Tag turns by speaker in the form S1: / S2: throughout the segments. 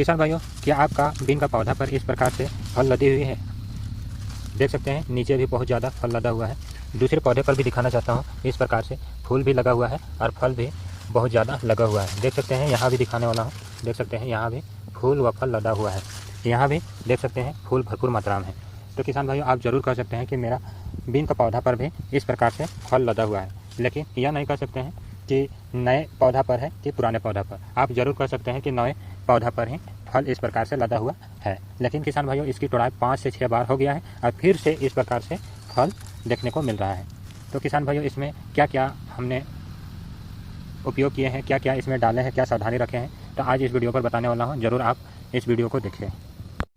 S1: किसान भाइयों, क्या आपका बीन का पौधा पर इस प्रकार से फल लदी हुई है? देख सकते हैं नीचे भी बहुत ज़्यादा फल लदा हुआ है। दूसरे पौधे पर भी दिखाना चाहता हूँ। इस प्रकार से फूल भी लगा हुआ है और फल भी बहुत ज़्यादा लगा हुआ है। देख सकते हैं यहाँ भी दिखाने वाला हूँ। देख सकते हैं यहाँ भी फूल व फल लदा हुआ है। यहाँ भी देख सकते हैं फूल भरपूर मात्रा में है। तो किसान भाइयों, आप ज़रूर कह सकते हैं कि मेरा बीन का पौधा पर भी इस प्रकार से फल लदा हुआ है, लेकिन यह नहीं कह सकते हैं कि नए पौधा पर है कि पुराने पौधा पर। आप ज़रूर कह सकते हैं कि नए पौधा पर ही फल इस प्रकार से लदा हुआ है। लेकिन किसान भाइयों, इसकी तोड़ाई 5 से 6 बार हो गया है और फिर से इस प्रकार से फल देखने को मिल रहा है। तो किसान भाइयों, इसमें क्या क्या हमने उपयोग किए हैं, क्या क्या इसमें डाले हैं, क्या सावधानी रखे हैं, तो आज इस वीडियो पर बताने वाला हूँ। ज़रूर आप इस वीडियो को देखें।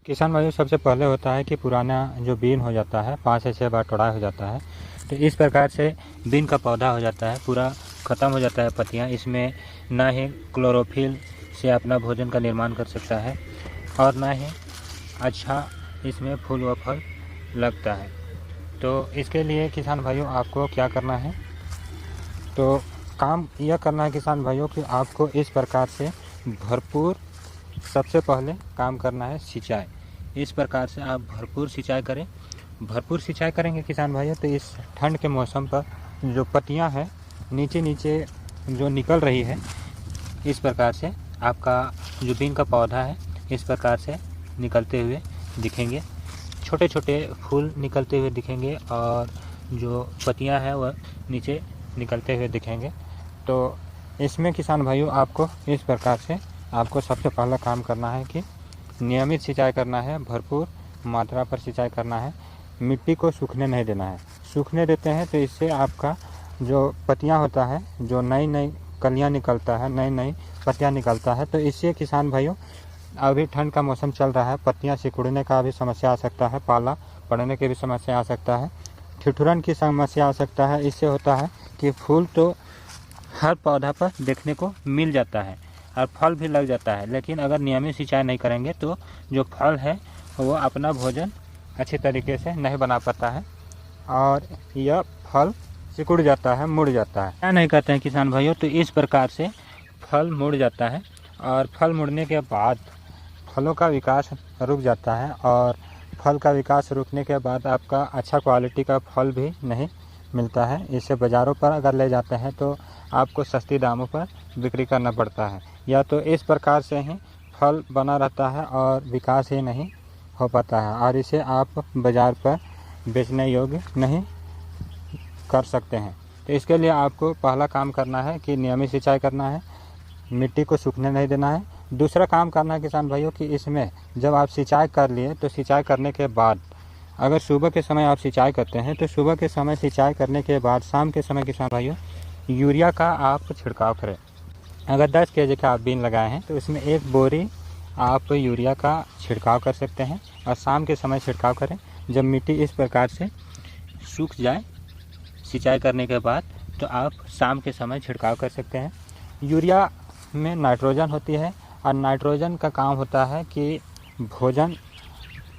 S1: किसान भाइयों, सबसे पहले होता है कि पुराना जो बीन हो जाता है 5 से 6 बार तोड़ाई हो जाता है, तो इस प्रकार से बीन का पौधा हो जाता है, पूरा ख़त्म हो जाता है पत्तियाँ। इसमें ना ही क्लोरोफिल से अपना भोजन का निर्माण कर सकता है और ना ही अच्छा इसमें फूल व फल लगता है। तो इसके लिए किसान भाइयों आपको क्या करना है, तो काम यह करना है किसान भाइयों कि आपको इस प्रकार से भरपूर, सबसे पहले काम करना है सिंचाई। इस प्रकार से आप भरपूर सिंचाई करें। भरपूर सिंचाई करेंगे किसान भाइयों, तो इस ठंड के मौसम पर जो पत्तियां हैं नीचे नीचे जो निकल रही है, इस प्रकार से आपका जो बीन का पौधा है इस प्रकार से निकलते हुए दिखेंगे। छोटे छोटे फूल निकलते हुए दिखेंगे और जो पत्तियां हैं वह नीचे निकलते हुए दिखेंगे। तो इसमें किसान भाइयों आपको इस प्रकार से आपको सबसे पहला काम करना है कि नियमित सिंचाई करना है, भरपूर मात्रा पर सिंचाई करना है। मिट्टी को सूखने नहीं देना है। सूखने देते हैं तो इससे आपका जो पत्तियां होता है, जो नई नई कलियां निकलता है, नई नई पत्तियां निकलता है, तो इससे किसान भाइयों अभी ठंड का मौसम चल रहा है, पत्तियां सिकुड़ने का भी समस्या आ सकता है, पाला पड़ने की भी समस्या आ सकता है, ठिठुरन की समस्या आ सकता है। इससे होता है कि फूल तो हर पौधा पर देखने को मिल जाता है और फल भी लग जाता है, लेकिन अगर नियमित सिंचाई नहीं करेंगे तो जो फल है वो अपना भोजन अच्छे तरीके से नहीं बना पाता है और यह फल सिकुड़ जाता है, मुड़ जाता है। क्या नहीं कहते हैं किसान भाइयों, तो इस प्रकार से फल मुड़ जाता है और फल मुड़ने के बाद फलों का विकास रुक जाता है और फल का विकास रुकने के बाद आपका अच्छा क्वालिटी का फल भी नहीं मिलता है। इसे बाज़ारों पर अगर ले जाते हैं तो आपको सस्ती दामों पर बिक्री करना पड़ता है, या तो इस प्रकार से ही फल बना रहता है और विकास ही नहीं हो पाता है और इसे आप बाज़ार पर बेचने योग्य नहीं कर सकते हैं। तो इसके लिए आपको पहला काम करना है कि नियमित सिंचाई करना है, मिट्टी को सूखने नहीं देना है। दूसरा काम करना है किसान भाइयों कि इसमें जब आप सिंचाई कर लिए तो सिंचाई करने के बाद अगर सुबह के समय आप सिंचाई करते हैं तो सुबह के समय सिंचाई करने के बाद शाम के समय किसान भाइयों यूरिया का आप छिड़काव करें। अगर 10 kg का आप बीन लगाए हैं तो इसमें 1 बोरी आप यूरिया का छिड़काव कर सकते हैं और शाम के समय छिड़काव करें। जब मिट्टी इस प्रकार से सूख जाए सिंचाई करने के बाद तो आप शाम के समय छिड़काव कर सकते हैं। यूरिया में नाइट्रोजन होती है और नाइट्रोजन का काम होता है कि भोजन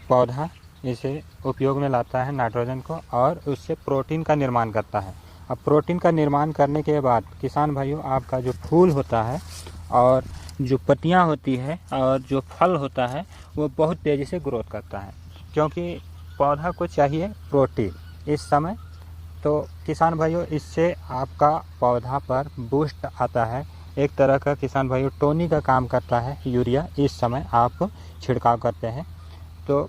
S1: पौधा इसे उपयोग में लाता है नाइट्रोजन को और उससे प्रोटीन का निर्माण करता है। अब प्रोटीन का निर्माण करने के बाद किसान भाइयों आपका जो फूल होता है और जो पत्तियां होती है और जो फल होता है वो बहुत तेज़ी से ग्रोथ करता है, क्योंकि पौधा को चाहिए प्रोटीन इस समय। तो किसान भाइयों इससे आपका पौधा पर बूस्ट आता है, एक तरह का किसान भाइयों टोनी का काम करता है यूरिया। इस समय आप छिड़काव करते हैं तो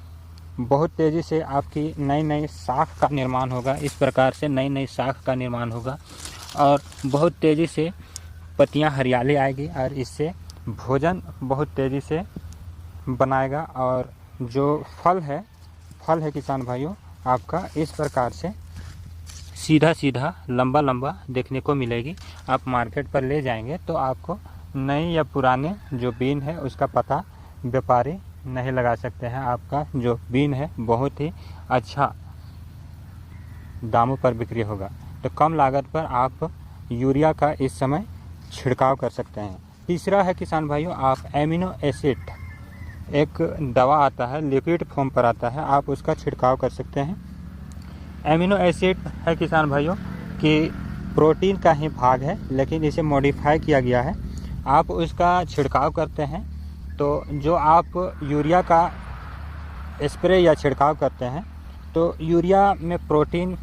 S1: बहुत तेज़ी से आपकी नई नई शाख का निर्माण होगा। इस प्रकार से नई नई शाख का निर्माण होगा और बहुत तेज़ी से पत्तियां हरियाली आएगी और इससे भोजन बहुत तेज़ी से बनाएगा और जो फल है किसान भाइयों आपका इस प्रकार से सीधा सीधा लंबा लंबा देखने को मिलेगी। आप मार्केट पर ले जाएंगे तो आपको नई या पुराने जो बीन है उसका पता व्यापारी नहीं लगा सकते हैं। आपका जो बीन है बहुत ही अच्छा दामों पर बिक्री होगा। तो कम लागत पर आप यूरिया का इस समय छिड़काव कर सकते हैं। तीसरा है किसान भाइयों आप एमिनो एसिड, एक दवा आता है लिक्विड फॉर्म पर आता है, आप उसका छिड़काव कर सकते हैं। एमिनो एसिड है किसान भाइयों कि प्रोटीन का ही भाग है, लेकिन इसे मॉडिफाई किया गया है। आप उसका छिड़काव करते हैं तो जो आप यूरिया का स्प्रे या छिड़काव करते हैं तो यूरिया में प्रोटीन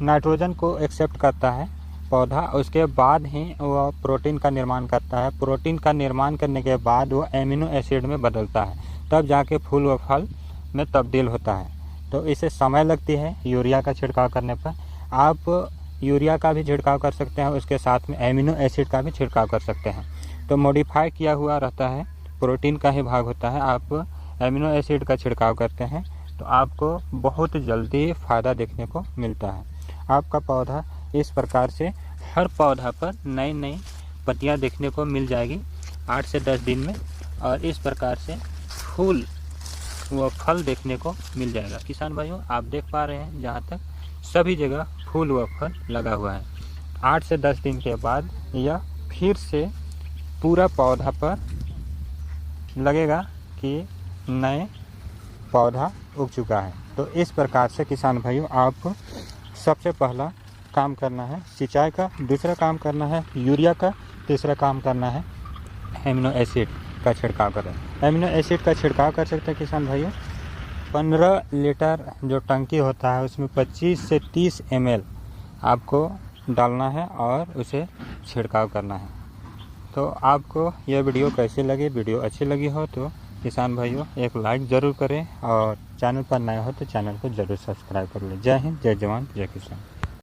S1: नाइट्रोजन को एक्सेप्ट करता है पौधा, उसके बाद ही वह प्रोटीन का निर्माण करता है। प्रोटीन का निर्माण करने के बाद वो एमिनो एसिड में बदलता है, तब जाके फूल व फल में तब्दील होता है। तो इसे समय लगती है यूरिया का छिड़काव करने पर। आप यूरिया का भी छिड़काव कर सकते हैं, उसके साथ में एमिनो एसिड का भी छिड़काव कर सकते हैं। तो मॉडिफाई किया हुआ रहता है, प्रोटीन का ही भाग होता है। आप एमिनो एसिड का छिड़काव करते हैं तो आपको बहुत जल्दी फ़ायदा देखने को मिलता है। आपका पौधा इस प्रकार से हर पौधा पर नई नई पत्तियां देखने को मिल जाएगी 8 से 10 दिन में, और इस प्रकार से फूल व फल देखने को मिल जाएगा। किसान भाइयों, आप देख पा रहे हैं जहाँ तक सभी जगह फूल व फल लगा हुआ है। 8 से 10 दिन के बाद यह फिर से पूरा पौधा पर लगेगा कि नए पौधा उग चुका है। तो इस प्रकार से किसान भाइयों, आप सबसे पहला काम करना है सिंचाई का, दूसरा काम करना है यूरिया का, तीसरा काम करना है एमिनो एसिड का छिड़काव करना। एमिनो एसिड का छिड़काव कर सकते हैं किसान भाइयों। 15 लीटर जो टंकी होता है उसमें 25 से 30 ml आपको डालना है और उसे छिड़काव करना है। तो आपको यह वीडियो कैसी लगी? वीडियो अच्छी लगी हो तो किसान भाइयों एक लाइक ज़रूर करें, और चैनल पर नए हो तो चैनल को ज़रूर सब्सक्राइब कर लें। जय हिंद, जय जवान, जय किसान।